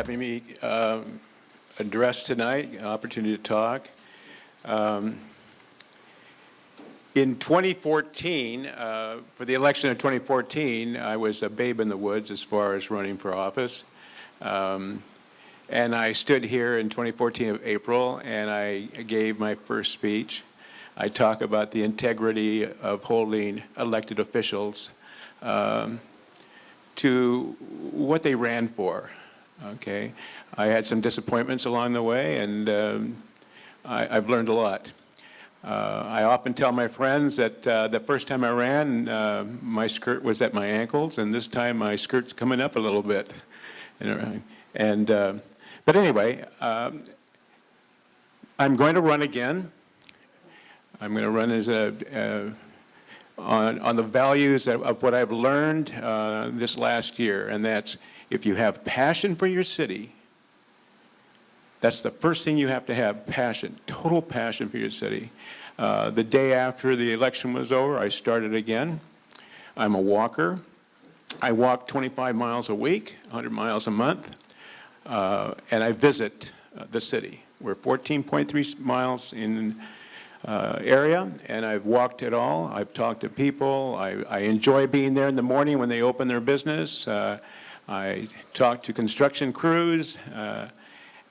having me address tonight, an opportunity to talk. In 2014, for the election of 2014, I was a babe in the woods as far as running for office. And I stood here in 2014 of April, and I gave my first speech. I talk about the integrity of holding elected officials to what they ran for, okay? I had some disappointments along the way, and I've learned a lot. I often tell my friends that the first time I ran, my skirt was at my ankles, and this time my skirt's coming up a little bit. But anyway, I'm going to run again. I'm going to run as on the values of what I've learned this last year, and that's if you have passion for your city, that's the first thing you have to have, passion, total passion for your city. The day after the election was over, I started again. I'm a walker. I walk 25 miles a week, 100 miles a month, and I visit the city. We're 14.3 miles in area, and I've walked it all. I've talked to people. I enjoy being there in the morning when they open their business. I talk to construction crews,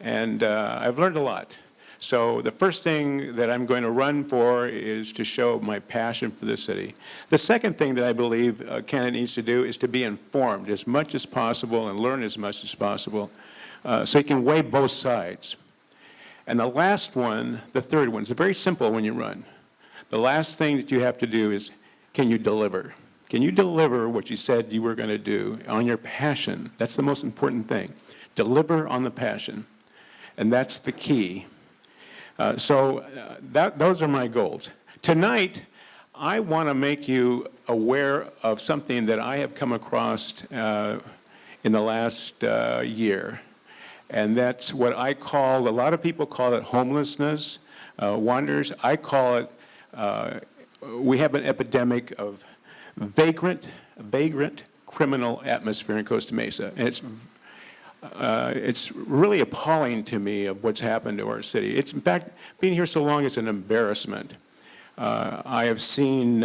and I've learned a lot. So the first thing that I'm going to run for is to show my passion for the city. The second thing that I believe a candidate needs to do is to be informed as much as possible and learn as much as possible so you can weigh both sides. And the last one, the third one, is very simple when you run. The last thing that you have to do is, can you deliver? Can you deliver what you said you were going to do on your passion? That's the most important thing. Deliver on the passion. And that's the key. Those are my goals. Tonight, I want to make you aware of something that I have come across in the last year. And that's what I call, a lot of people call it homelessness, wanderers. I call it, we have an epidemic of vagrant criminal atmosphere in Costa Mesa. And it's really appalling to me of what's happened to our city. It's, in fact, being here so long is an embarrassment. I have seen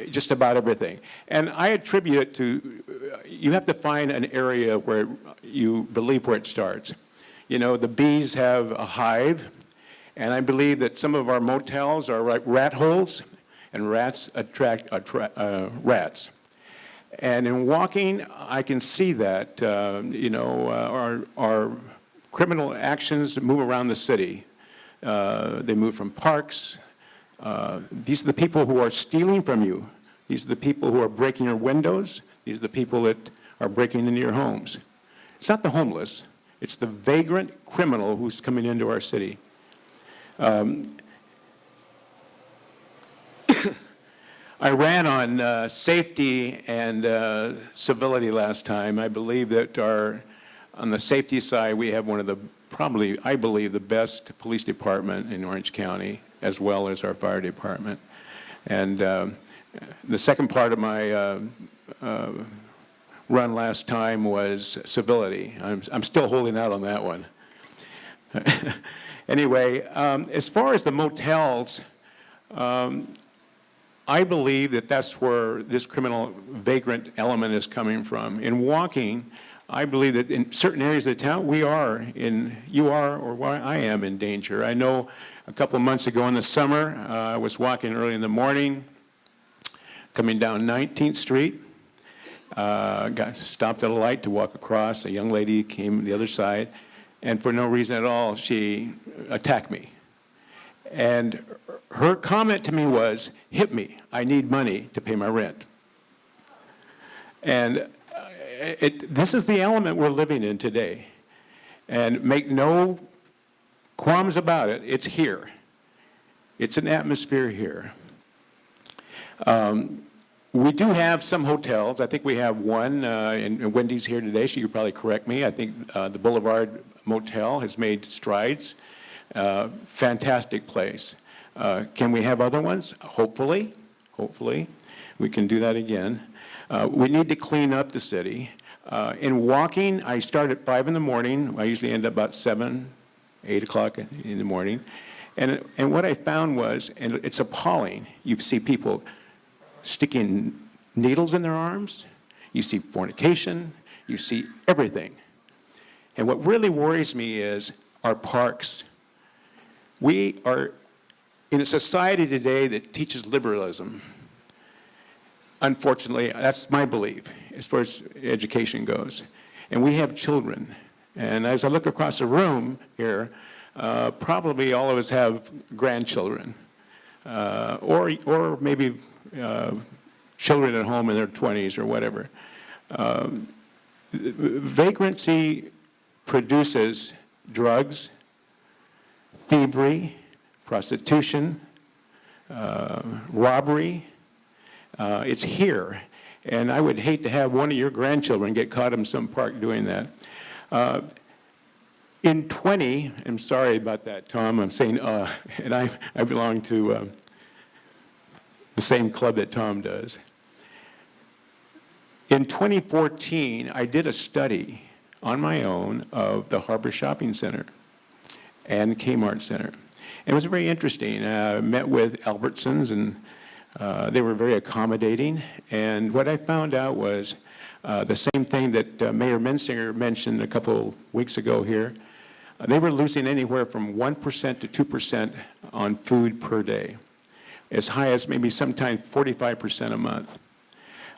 just about everything. And I attribute it to, you have to find an area where you believe where it starts. You know, the bees have a hive, and I believe that some of our motels are like rat holes, and rats attract rats. And in walking, I can see that, our criminal actions move around the city. They move from parks. These are the people who are stealing from you. These are the people who are breaking your windows. These are the people that are breaking into your homes. It's not the homeless. It's the vagrant criminal who's coming into our city. I ran on safety and civility last time. I believe that on the safety side, we have one of the, probably, I believe, the best police department in Orange County, as well as our fire department. And the second part of my run last time was civility. I'm still holding out on that one. Anyway, as far as the motels, I believe that that's where this criminal vagrant element is coming from. In walking, I believe that in certain areas of the town, I am in danger. I know a couple of months ago in the summer, I was walking early in the morning, coming down 19th Street, got stopped at a light to walk across. A young lady came the other side, and for no reason at all, she attacked me. And her comment to me was, hit me, I need money to pay my rent. And this is the element we're living in today. And make no qualms about it, it's here. It's an atmosphere here. We do have some hotels. I think we have one, and Wendy's here today. She could probably correct me. I think the Boulevard Motel has made strides. Fantastic place. Can we have other ones? Hopefully. We can do that again. We need to clean up the city. In walking, I start at 5 in the morning. I usually end up about 7, 8 o'clock in the morning. And what I found was, and it's appalling, you see people sticking needles in their arms, you see fornication, you see everything. And what really worries me is our parks. We are in a society today that teaches liberalism. Unfortunately, that's my belief as far as education goes. And we have children. And as I look across the room here, probably all of us have grandchildren, or maybe children at home in their 20s or whatever. Vagrancy produces drugs, thievery, prostitution, robbery. It's here. And I would hate to have one of your grandchildren get caught in some park doing that. In 20, I'm sorry about that, Tom, I'm saying, and I belong to the same club that Tom does. In 2014, I did a study on my own of the Harbor Shopping Center and Kmart Center. It was very interesting. I met with Albertsons, and they were very accommodating. And what I found out was the same thing that Mayor Mensinger mentioned a couple weeks ago here. They were losing anywhere from 1% to 2% on food per day, as high as maybe sometimes 45% a month.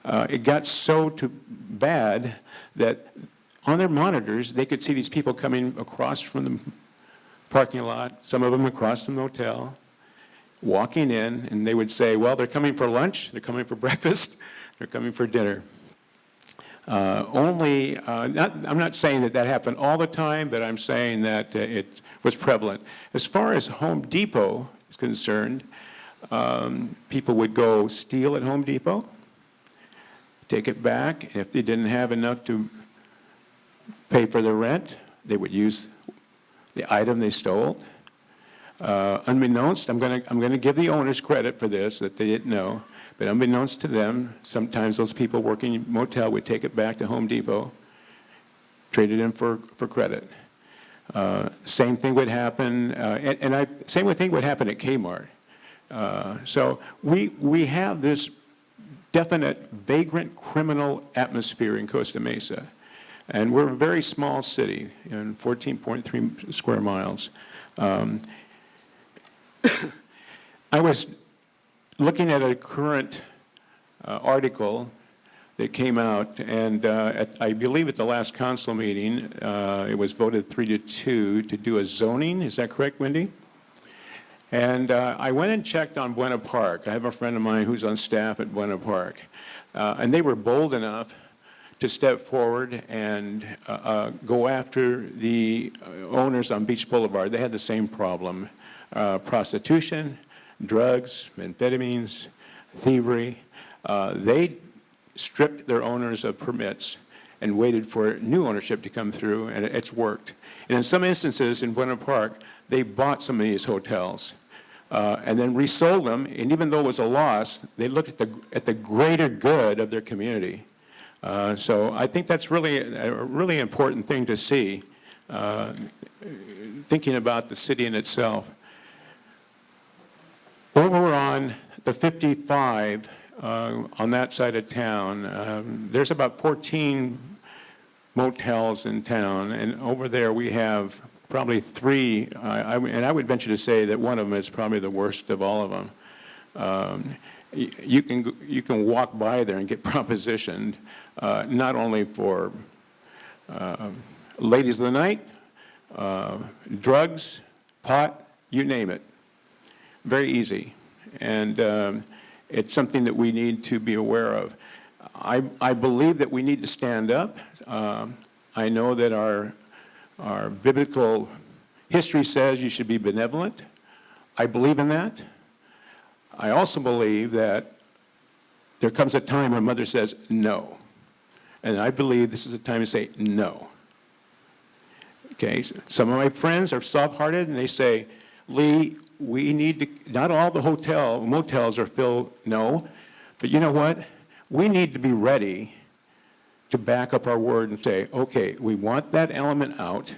It got so bad that on their monitors, they could see these people coming across from the parking lot, some of them across the motel, walking in, and they would say, well, they're coming for lunch, they're coming for breakfast, they're coming for dinner. I'm not saying that that happened all the time, but I'm saying that it was prevalent. As far as Home Depot is concerned, people would go steal at Home Depot, take it back, and if they didn't have enough to pay for the rent, they would use the item they stole. Unbeknownst, I'm going to give the owners credit for this, that they didn't know, but unbeknownst to them, sometimes those people working in motel would take it back to Home Depot, trade it in for credit. Same thing would happen, same thing would happen at Kmart. So we have this definite vagrant criminal atmosphere in Costa Mesa. And we're a very small city, in 14.3 square miles. I was looking at a current article that came out, and I believe at the last council meeting, it was voted 3-2 to do a zoning. Is that correct, Wendy? And I went and checked on Buena Park. I have a friend of mine who's on staff at Buena Park. And they were bold enough to step forward and go after the owners on Beach Boulevard. They had the same problem. Prostitution, drugs, amphetamines, thievery. They stripped their owners of permits and waited for new ownership to come through, and it's worked. And in some instances in Buena Park, they bought some of these hotels and then resold them, and even though it was a loss, they looked at the greater good of their community. So I think that's really a really important thing to see, thinking about the city in itself. Over on the 55, on that side of town, there's about 14 motels in town, and over there we have probably 3, and I would venture to say that one of them is probably the worst of all of them. You can walk by there and get propositioned, not only for ladies of the night, drugs, pot, you name it. Very easy, and it's something that we need to be aware of. I believe that we need to stand up. I know that our biblical history says you should be benevolent. I believe in that. I also believe that there comes a time when mother says no. And I believe this is a time to say no. Okay, some of my friends are soft-hearted and they say, Lee, we need to, not all the motels are filled, no. But you know what? We need to be ready to back up our word and say, okay, we want that element out,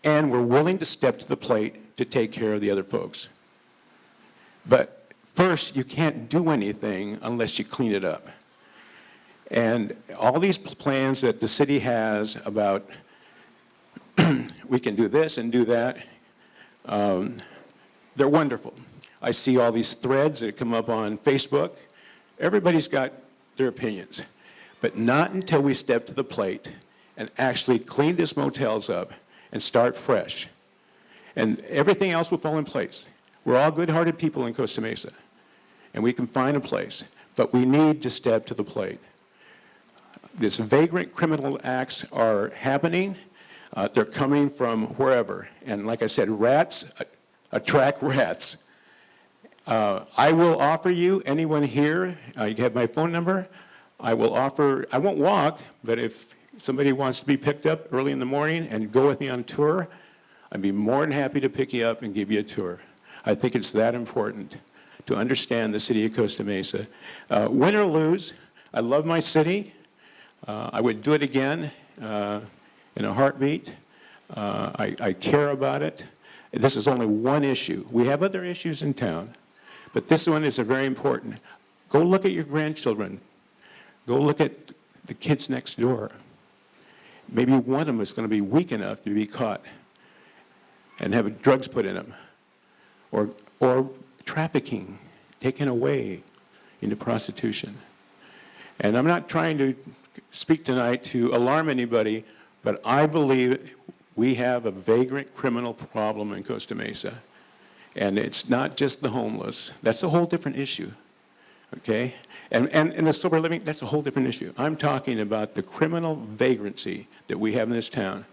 and we're willing to step to the plate to take care of the other folks. But first, you can't do anything unless you clean it up. And all these plans that the city has about we can do this and do that, they're wonderful. I see all these threads that come up on Facebook. Everybody's got their opinions, but not until we step to the plate and actually clean these motels up and start fresh. And everything else will fall in place. We're all good-hearted people in Costa Mesa, and we can find a place, but we need to step to the plate. These vagrant criminal acts are happening. They're coming from wherever. And like I said, rats attract rats. I will offer you, anyone here, you have my phone number, I will offer, I won't walk, but if somebody wants to be picked up early in the morning and go with me on tour, I'd be more than happy to pick you up and give you a tour. I think it's that important to understand the city of Costa Mesa. Win or lose, I love my city. I would do it again in a heartbeat. I care about it. This is only one issue. We have other issues in town, but this one is very important. Go look at your grandchildren. Go look at the kids next door. Maybe one of them is going to be weak enough to be caught and have drugs put in them, or trafficking, taken away into prostitution. And I'm not trying to speak tonight to alarm anybody, but I believe we have a vagrant criminal problem in Costa Mesa. And it's not just the homeless. That's a whole different issue, okay? And the sober living, that's a whole different issue. I'm talking about the criminal vagrancy that we have in this town.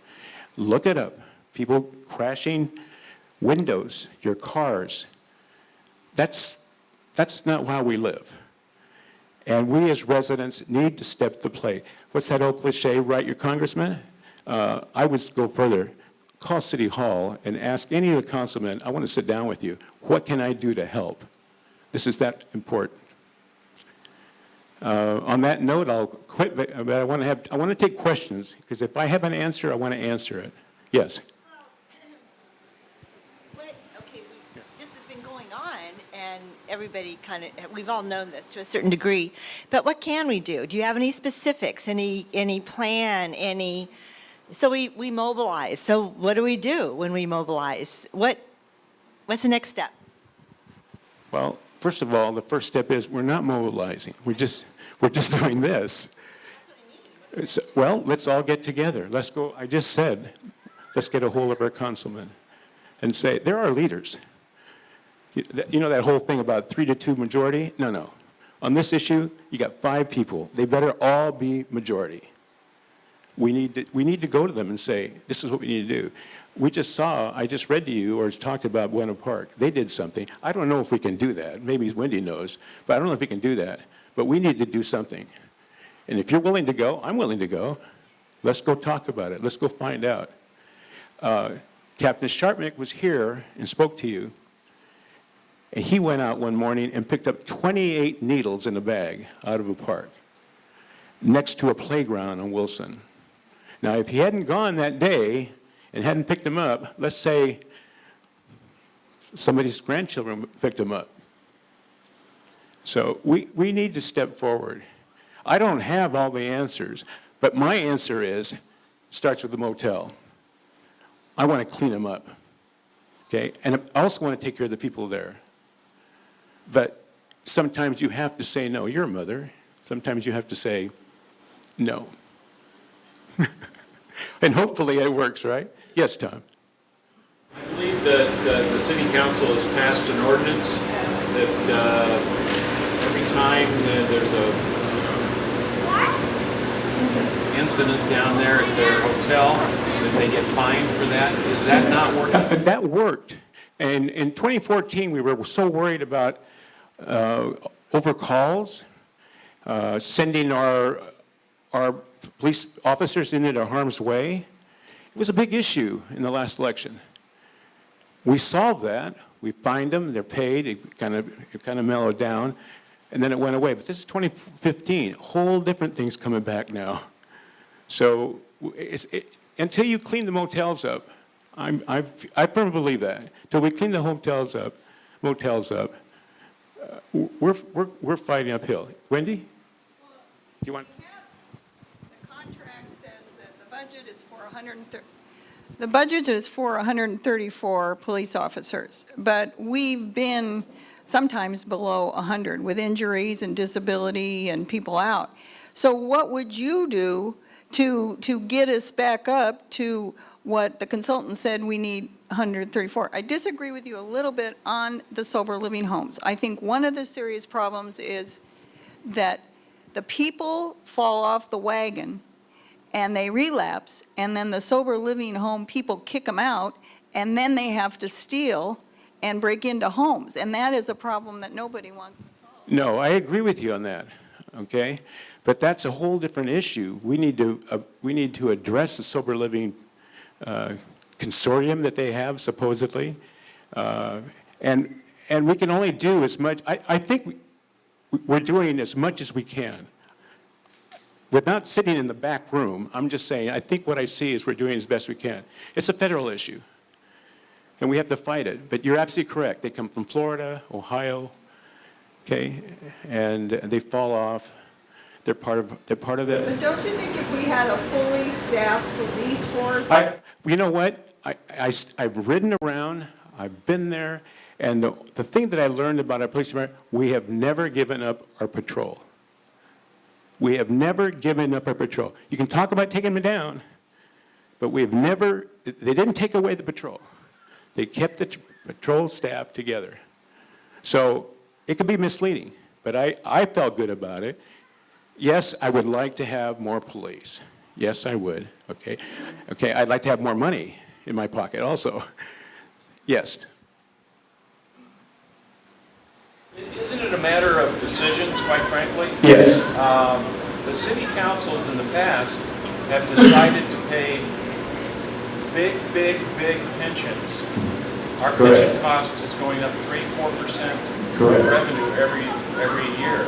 Look it up. People crashing windows, your cars. That's not how we live. And we as residents need to step to the plate. What's that old cliche, write your congressman? I would go further. Call City Hall and ask any of the councilmen, I want to sit down with you. What can I do to help? This is that important. On that note, I'll quit, but I want to take questions, because if I have an answer, I want to answer it. Yes? This has been going on, and everybody we've all known this to a certain degree, but what can we do? Do you have any specifics, any plan, so we mobilize. So what do we do when we mobilize? What's the next step? Well, first of all, the first step is we're not mobilizing. We're just doing this. That's what I mean. Well, let's all get together. Let's go. I just said, let's get a hold of our councilmen and say, there are leaders. You know that whole thing about 3-2 majority? No. On this issue, you got 5 people. They better all be majority. We need to go to them and say, this is what we need to do. I just read to you or talked about Buena Park. They did something. I don't know if we can do that. Maybe Wendy knows, but I don't know if we can do that. But we need to do something. And if you're willing to go, I'm willing to go. Let's go talk about it. Let's go find out. Captain Sharpnick was here and spoke to you. And he went out one morning and picked up 28 needles in a bag out of a park next to a playground on Wilson. Now, if he hadn't gone that day and hadn't picked them up, let's say somebody's grandchildren picked them up. So we need to step forward. I don't have all the answers, but my answer starts with the motel. I want to clean them up, okay? And I also want to take care of the people there. But sometimes you have to say no. You're a mother. Sometimes you have to say no. And hopefully it works, right? Yes, Tom. I believe that the city council has passed an ordinance that every time there's a incident down there at their hotel, that they get fined for that. Is that not working? That worked. And in 2014, we were so worried about overcalls, sending our police officers into harm's way. It was a big issue in the last election. We solved that. We fined them. They're paid. It kind of mellowed down, and then it went away. But this is 2015. Whole different things coming back now. So until you clean the motels up, I firmly believe that. Until we clean the motels up, we're fighting uphill. Wendy? You want? The contract says that the budget is for 130, the budget is for 134 police officers, but we've been sometimes below 100 with injuries and disability and people out. So what would you do to get us back up to what the consultant said we need 134? I disagree with you a little bit on the sober living homes. I think one of the serious problems is that the people fall off the wagon and they relapse, and then the sober living home people kick them out, and then they have to steal and break into homes. And that is a problem that nobody wants to solve. No, I agree with you on that, okay? But that's a whole different issue. We need to address the sober living consortium that they have supposedly, and we can only do as much. I think we're doing as much as we can. Without sitting in the back room, I'm just saying, I think what I see is we're doing as best we can. It's a federal issue, and we have to fight it. But you're absolutely correct. They come from Florida, Ohio, okay, and they fall off. They're part of it. But don't you think if we had a fully staffed police force? You know what? I've ridden around, I've been there, and the thing that I learned about our police department, we have never given up our patrol. We have never given up our patrol. You can talk about taking them down, but they didn't take away the patrol. They kept the patrol staff together. So it can be misleading, but I felt good about it. Yes, I would like to have more police. Yes, I would, okay? Okay, I'd like to have more money in my pocket also. Yes. Isn't it a matter of decisions, quite frankly? Yes. The city councils in the past have decided to pay big pensions. Our pension cost is going up 3-4% of revenue every year.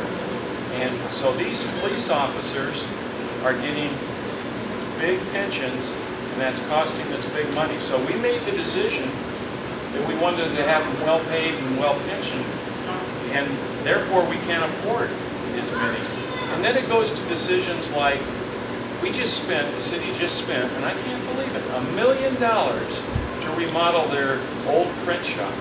And so these police officers are getting big pensions, and that's costing us big money. So we made the decision that we wanted to have them well-paid and well-pensioned, and therefore we can't afford as many. And then it goes to decisions like, the city just spent, and I can't believe it, $1 million to remodel their old print shop.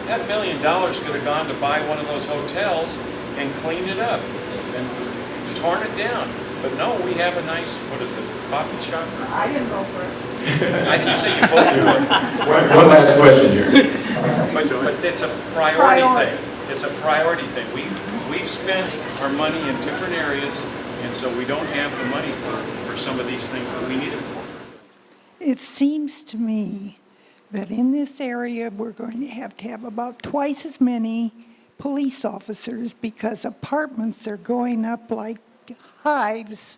That $1 million could have gone to buy one of those hotels and cleaned it up and torn it down. But no, we have a nice, coffee shop? I didn't vote for it. I didn't say you voted for it. One last question here. But it's a priority thing. It's a priority thing. We've spent our money in different areas, and so we don't have the money for some of these things that we need it for. It seems to me that in this area, we're going to have about twice as many police officers because apartments are going up like hives.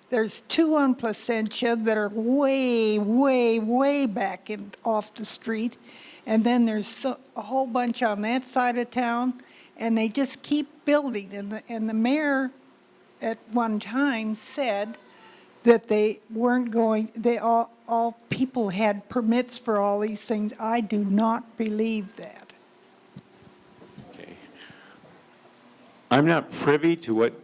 There's 2 on Placentia that are way back off the street. And then there's a whole bunch on that side of town, and they just keep building. And the mayor at one time said that they weren't going, all people had permits for all these things. I do not believe that. Okay. I'm not privy to what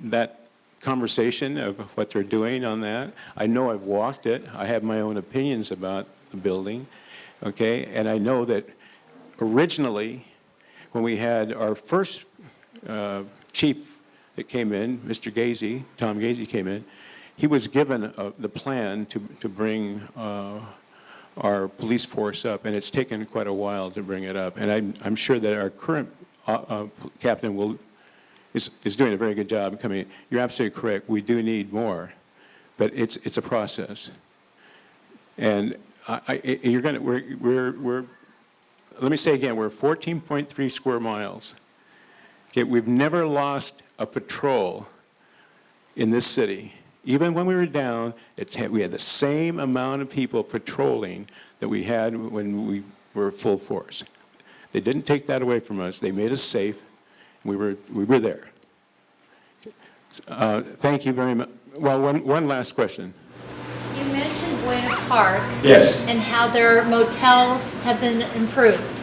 that conversation of what they're doing on that. I know I've walked it. I have my own opinions about the building. Okay, and I know that originally, when we had our first chief that came in, Mr. Gazy, Tom Gazy came in, he was given the plan to bring our police force up, and it's taken quite a while to bring it up. And I'm sure that our current captain is doing a very good job coming in. You're absolutely correct. We do need more, but it's a process. And we're let me say again, we're 14.3 square miles. Okay, we've never lost a patrol in this city. Even when we were down, we had the same amount of people patrolling that we had when we were full force. They didn't take that away from us. They made us safe. We were there. Thank you very much. Well, one last question. You mentioned Buena Park Yes. and how their motels have been improved.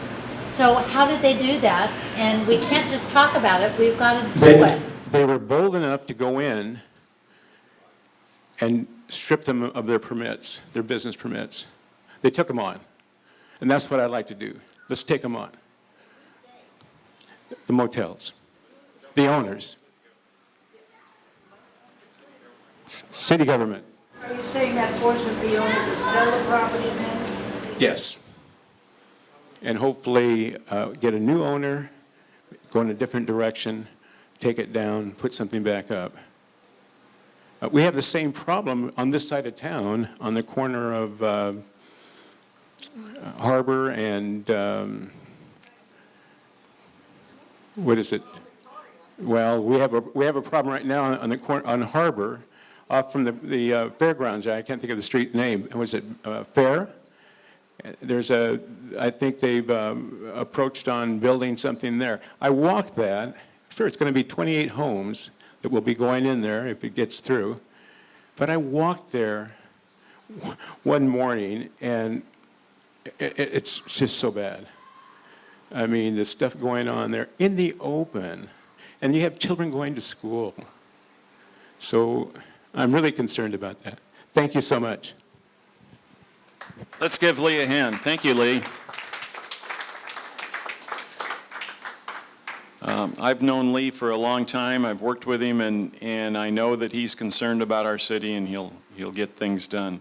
So how did they do that? And we can't just talk about it, we've got to do it. They were bold enough to go in and strip them of their permits, their business permits. They took them on. And that's what I'd like to do. Let's take them on. The motels, the owners, city government. Are you saying that forces the owner to sell the property then? Yes. And hopefully get a new owner, go in a different direction, take it down, put something back up. We have the same problem on this side of town, on the corner of Harbor and, what is it? Well, we have a problem right now on the corner, on Harbor, off from the fairgrounds. I can't think of the street name. Was it Fair? I think they've approached on building something there. I walked that. Sure, it's going to be 28 homes that will be going in there if it gets through. But I walked there one morning, and it's just so bad. I mean, the stuff going on there in the open, and you have children going to school. So I'm really concerned about that. Thank you so much. Let's give Lee a hand. Thank you, Lee. I've known Lee for a long time. I've worked with him, and I know that he's concerned about our city, and he'll get things done.